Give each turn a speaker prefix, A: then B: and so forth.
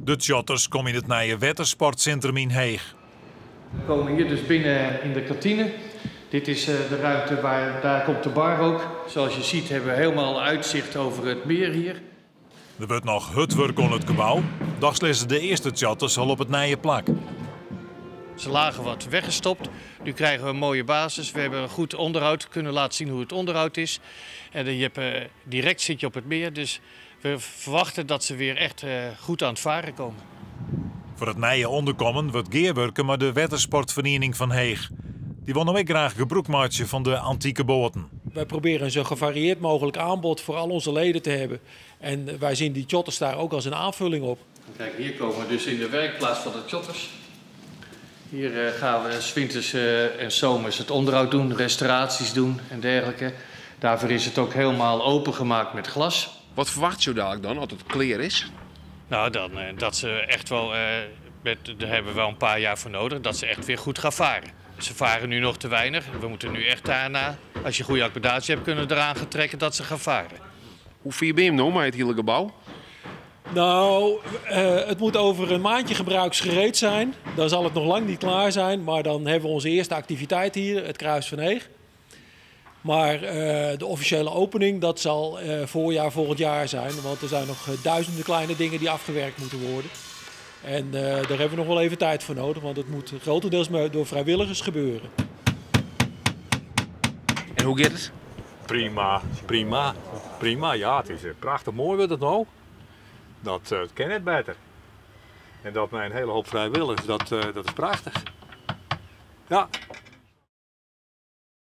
A: De Tjotters komen in het nieuwe Wettersportcentrum in Heeg.
B: We komen hier dus binnen in de kantine. Dit is de ruimte waar daar komt de bar ook. Zoals je ziet hebben we helemaal uitzicht over het meer hier.
A: Er wordt nog hutwerk aan het gebouw. Dag slessen de eerste Tjotters al op het nieuwe plak.
B: Ze lagen wat weggestopt. Nu krijgen we een mooie basis. We hebben een goed onderhoud. We kunnen laten zien hoe het onderhoud is. En direct zit je op het meer. Dus we verwachten dat ze weer echt goed aan het varen komen.
A: Voor het nieuwe onderkomen wordt geerwerken maar de Wettersportvereniging van Heeg. Die wil nou ook graag gebruik van de antieke boten.
C: Wij proberen een zo gevarieerd mogelijk aanbod voor al onze leden te hebben. En wij zien die Tjotters daar ook als een aanvulling op.
B: Kijk, hier komen we dus in de werkplaats van de Tjotters. Hier gaan we 's winters en zomers het onderhoud doen, restauraties doen en dergelijke. Daarvoor is het ook helemaal opengemaakt met glas.
D: Wat verwacht je dadelijk dan, als het clear is?
B: Nou, dan dat ze echt wel, daar hebben we wel een paar jaar voor nodig, dat ze echt weer goed gaan varen. Ze varen nu nog te weinig. We moeten nu echt daarna, als je goede accommodatie hebt, kunnen we eraan gaan trekken dat ze gaan varen.
D: Hoe ver ben je nou met het hele gebouw?
C: Nou, het moet over een maandje gebruiksgereed zijn. Dan zal het nog lang niet klaar zijn. Maar dan hebben we onze eerste activiteit hier, het Kruis van Heeg. Maar de officiële opening, dat zal voorjaar volgend jaar zijn. Want er zijn nog duizenden kleine dingen die afgewerkt moeten worden. En daar hebben we nog wel even tijd voor nodig. Want het moet grotendeels door vrijwilligers gebeuren.
D: En hoe gaat het?
E: Prima. Ja, het is prachtig mooi wordt het nou. Dat ken het beter. En dat met een hele hoop vrijwilligers, dat is prachtig. Ja.